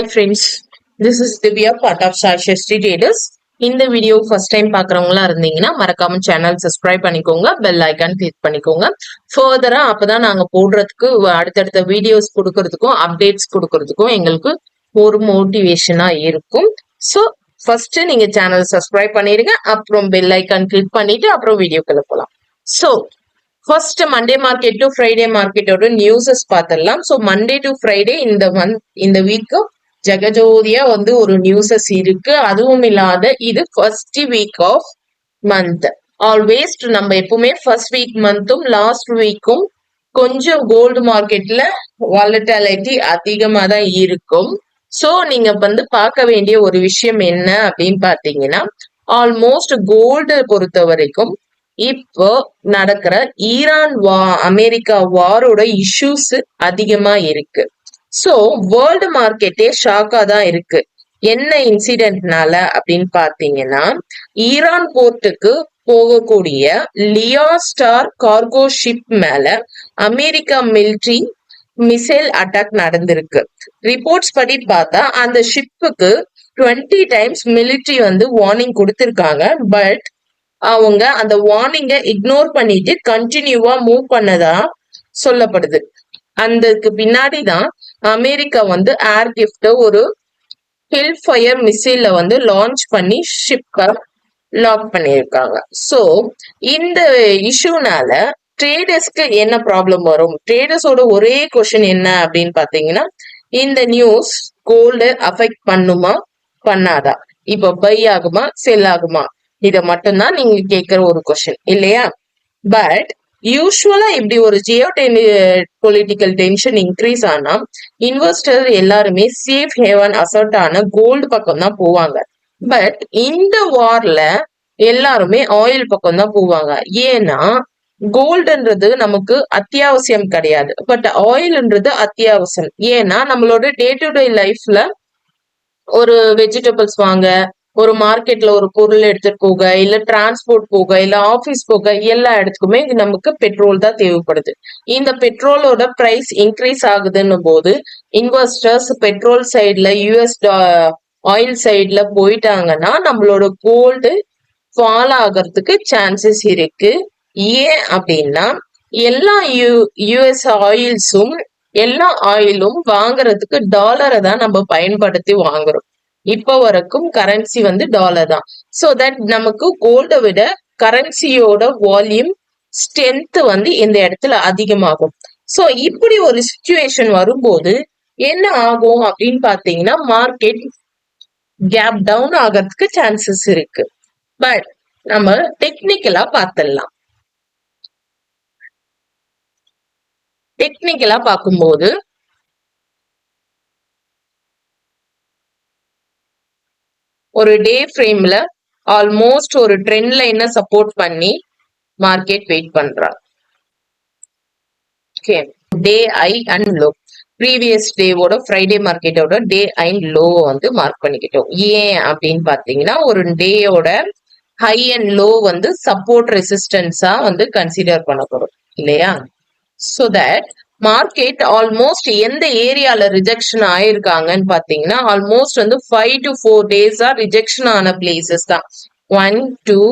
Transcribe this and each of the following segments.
Hi friends, this is Divya, part of Shashasti Traders. இந்த video first time பாக்குறவங்களா இருந்தீங்கன்னா மறக்காம channel subscribe பண்ணிக்கோங்க, bell icon click பண்ணிக்கோங்க. ஃபர்தரா அப்பதான் நாங்க போடுறதுக்கு அடுத்தடுத்த வீடியோஸ் கொடுக்கறதுக்கும் அப்டேட்ஸ் கொடுக்கறதுக்கும் எங்களுக்கு ஒரு மோட்டிவேஷனா இருக்கும். ஸோ ஃபர்ஸ்ட் நீங்க சேனல் சப்ஸ்கிரைப் பண்ணிருங்க, அப்புறம் பெல் ஐக்கான் கிளிக் பண்ணிட்டு அப்புறம் வீடியோக்குள்ள போலாம். So first Monday market to Friday மார்க்கெட்டோட நியூஸஸ் பார்த்துடலாம். ஸோ மண்டே டு ஃப்ரைடே இந்த வீக் ஜெகஜோதியா ஒரு நியூஸஸ் இருக்கு. அதுவும் இல்லாத இது first week of month. Always நம்ம எப்பவுமே ஃபர்ஸ்ட் வீக் மந்த்தும் லாஸ்ட் வீக்கும் கொஞ்சம் கோல்டு மார்க்கெட்ல வாலட்டாலிட்டி அதிகமா தான் இருக்கும். ஸோ நீங்க பார்க்க வேண்டிய ஒரு விஷயம் என்ன அப்படின்னு பாத்தீங்கன்னா, ஆல்மோஸ்ட் கோல்டு பொறுத்த வரைக்கும் இப்போ நடக்கிற ஈரான் அமெரிக்கா வாரோட இஷ்யூஸ் அதிகமா இருக்கு. சோ வேர்ல்டு மார்க்கெட்டே ஷாக்கா தான் இருக்கு. என்ன இன்சிடென்ட்னால அப்படின்னு பாத்தீங்கன்னா, ஈரான் போர்ட்டுக்கு போகக்கூடிய லியா ஸ்டார் கார்கோ ஷிப் மேல அமெரிக்கா மிலிட்ரி மிசைல் அட்டாக் நடந்திருக்கு. ரிப்போர்ட்ஸ் படி பார்த்தா அந்த ஷிப்புக்கு 20 டைம்ஸ் மிலிட்ரி வார்னிங் கொடுத்திருக்காங்க. பட் அவங்க அந்த வார்னிங்க இக்னோர் பண்ணிட்டு கண்டினியூவா மூவ் பண்ணதா சொல்லப்படுது. அதுக்கு பின்னாடி தான் அமெரிக்கா ஏர் கிஃப்ட் ஒரு ஹில் ஃபயர் மிசைல லான்ச் பண்ணி ஷிப்பை லாக் பண்ணியிருக்காங்க. ஸோ இந்த இஷ்யூனால ட்ரேடர்ஸ்க்கு என்ன ப்ராப்ளம் வரும்? ட்ரேடர்ஸோட ஒரே கொஸ்டின் என்ன அப்படின்னு பாத்தீங்கன்னா, இந்த நியூஸ் கோல்டு அஃபெக்ட் பண்ணுமா பண்ணாதா, இப்போ பை ஆகுமா செல் ஆகுமா, இத மட்டும்தான் நீங்க கேட்கிற ஒரு கொஸ்டின் இல்லையா? பட் யூஸ்வலா இப்படி ஒரு ஜியோ பொலிட்டிக்கல் டென்ஷன் இன்க்ரீஸ் ஆனா இன்வெஸ்டர் எல்லாருமே சேஃப் ஹேவன் அசர்ட் ஆன கோல்டு பக்கம் தான் போவாங்க. பட் இந்த வார்ல எல்லாருமே ஆயில் பக்கம் தான் போவாங்க. ஏன்னா கோல்டுன்றது நமக்கு அத்தியாவசியம் கிடையாது, பட் ஆயில்ன்றது அத்தியாவசியம். ஏன்னா நம்மளோட டே டு டே லைஃப்ல ஒரு வெஜிடபிள்ஸ் வாங்க, ஒரு மார்க்கெட்ல ஒரு பொருள் எடுத்துட்டு போக, இல்ல டிரான்ஸ்போர்ட் போக, இல்ல ஆபீஸ் போக, எல்லா இடத்துக்குமே நமக்கு பெட்ரோல் தான் தேவைப்படுது. இந்த பெட்ரோலோட பிரைஸ் இன்க்ரீஸ் ஆகுதுன்னு போது இன்வெஸ்டர்ஸ் பெட்ரோல் சைட்ல யூஎஸ் ஆயில் சைட்ல போயிட்டாங்கன்னா நம்மளோட கோல்டு ஃபால் ஆகிறதுக்கு சான்சஸ் இருக்கு. ஏன் அப்படின்னா எல்லா யூஎஸ் ஆயில்ஸும் எல்லா ஆயிலும் வாங்குறதுக்கு டாலரை தான் நம்ம பயன்படுத்தி வாங்குறோம். இப்ப வரைக்கும் கரன்சி டாலர் தான். சோ தட் நமக்கு கோல்டை விட கரன்சியோட வால்யூம் ஸ்ட்ரென்த் இந்த இடத்துல அதிகமாகும். சோ இப்படி ஒரு சிச்சுவேஷன் வரும்போது என்ன ஆகும் அப்படின்னு பாத்தீங்கன்னா, மார்க்கெட் கேப் டவுன் ஆகிறதுக்கு சான்சஸ் இருக்கு. பட் நம்ம டெக்னிக்கலா பார்த்துடலாம். டெக்னிக்கலா பார்க்கும்போது ஒரு டே ஃப்ரேம்ல ஆல்மோஸ்ட் ஒரு ட்ரெண்ட் லைனை சப்போர்ட் பண்ணி மார்க்கெட் வெயிட் பண்றாங்க. Okay, day high and low previous டேவோட ஃப்ரைடே மார்க்கெட்டோட டே அண்ட் லோ மார்க் பண்ணிக்கிட்டோம். ஏன் அப்படின்னு பாத்தீங்கன்னா, ஒரு டேயோட ஹை அண்ட் லோ சப்போர்ட் ரெசிஸ்டன்ஸா கன்சிடர் பண்ணப்படும் இல்லையா? சோ தட் மார்க்கெட் ஆல்மோஸ்ட் எந்த ஏரியால ரிஜெக்ஷன் ஆயிருக்காங்கன்னு பாத்தீங்கன்னா, ஆல்மோஸ்ட் 5 to 4 days ரிஜெக்ஷன் ஆன பிளேசஸ் தான். 1 2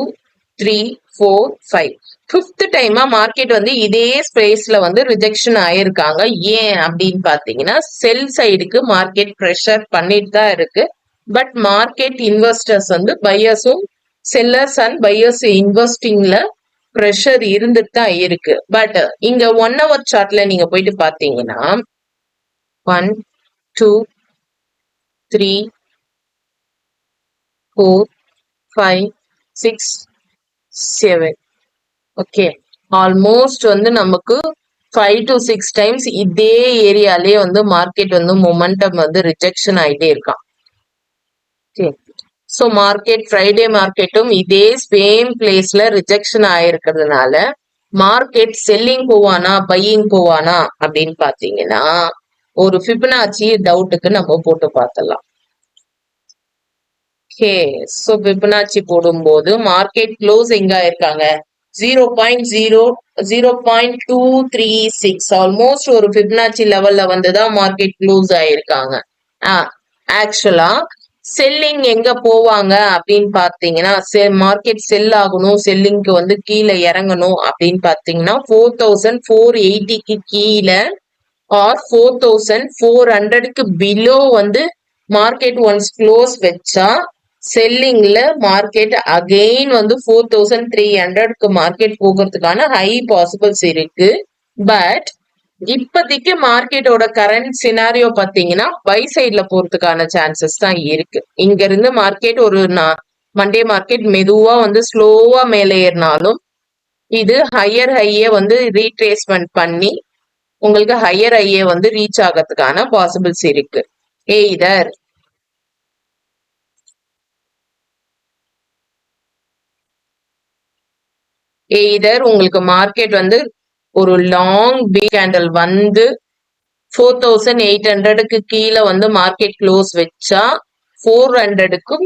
3 4 5 5th டைமா மார்க்கெட் இதே ஸ்பேஸ்ல ரிஜெக்ஷன் ஆயிருக்காங்க. ஏன் அப்படின்னு பாத்தீங்கன்னா, செல் சைடுக்கு மார்க்கெட் ப்ரெஷர் பண்ணிட்டு தான் இருக்கு. பட் மார்க்கெட் இன்வெஸ்டர்ஸ் பையர்ஸும் செல்லர்ஸ் அண்ட் பையர்ஸ் இன்வெஸ்டிங்ல ப்ரெஷர் இருந்துட்டு தான் இருக்கு. பட் இங்க 1 hour சார்ட்ல நீங்க போயிட்டு பாத்தீங்கன்னா 1 2 3 4 5 6 7 ஓகே, ஆல்மோஸ்ட் நமக்கு 5 to 6 டைம்ஸ் இதே ஏரியாலே மார்க்கெட் மொமெண்டம் ரிஜெக்ஷன் ஆயிட்டே இருக்கான். ஓகே, சோ மார்க்கெட் ஃப்ரைடே மார்க்கெட்டும் இதே சேம் பிளேஸ்ல ரிஜெக்ஷன் ஆயிருக்கிறதுனால மார்க்கெட் செல்லிங் போவானா பையிங் போவானா அப்படின்னு பாத்தீங்கன்னா, ஒரு ஃபிபனாச்சி டவுட்டுக்கு நம்ம போட்டு பார்த்தலாம். ஓகே, சோ ஃபிபனாச்சி போடும்போது மார்க்கெட் க்ளோஸ் எங்க ஆயிருக்காங்க? 0.236 ஆல்மோஸ்ட் ஒரு ஃபிபனாச்சி லெவல்ல தான் மார்க்கெட் க்ளோஸ் ஆயிருக்காங்க. ஆக்சுவலா செல்லிங் எங்க போவாங்க அப்படின்னு பாத்தீங்கன்னா மார்க்கெட் செல் ஆகணும், செல்லிங்க்கு வந்து கீழே இறங்கணும் அப்படின்னு பாத்தீங்கன்னா 4480க்கு கீழே ஆர் 4400க்கு பிலோ வந்து மார்க்கெட் ஒன்ஸ் க்ளோஸ் வச்சா செல்லிங்ல மார்க்கெட் அகெயின் வந்து 4300க்கு மார்க்கெட் போகிறதுக்கான ஹை பாசிபிள்ஸ் இருக்கு. பட் இப்போதைக்கு மார்க்கெட்டோட கரண்ட் சினாரியோ பாத்தீங்கன்னா பை சைட்ல போறதுக்கான சான்சஸ் தான் இருக்கு. இங்க இருந்து மார்க்கெட் ஒரு மண்டே மார்க்கெட் மெதுவா வந்து ஸ்லோவா மேலே ஏறினாலும் இது ஹையர் ஹையே வந்து ரீட்ரேஸ்மெண்ட் பண்ணி உங்களுக்கு ஹையர் ஹையே வந்து ரீச் ஆகிறதுக்கான பாசிபிள்ஸ் இருக்கு. எய்தர் உங்களுக்கு மார்க்கெட் வந்து ஒரு லாங் பிக் கேண்டல் வந்து 4800க்கு கீழே வந்து மார்க்கெட் க்ளோஸ் வச்சா 400க்கும்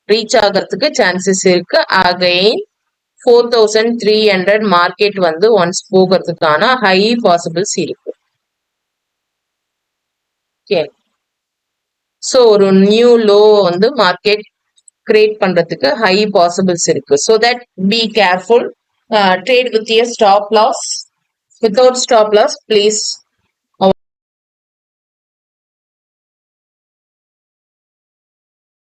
ரீச் ஆகிறதுக்கு சான்சஸ் இருக்கு. அகைன் 4300 மார்க்கெட் வந்து ஒன்ஸ் போகிறதுக்கான ஹை பாசிபிள்ஸ் இருக்கு. ஸோ ஒரு நியூ லோ வந்து மார்க்கெட் கிரியேட் பண்றதுக்கு ஹை பாசிபிள்ஸ் இருக்கு. So that be careful. Trade with a stop loss. Without stop loss, please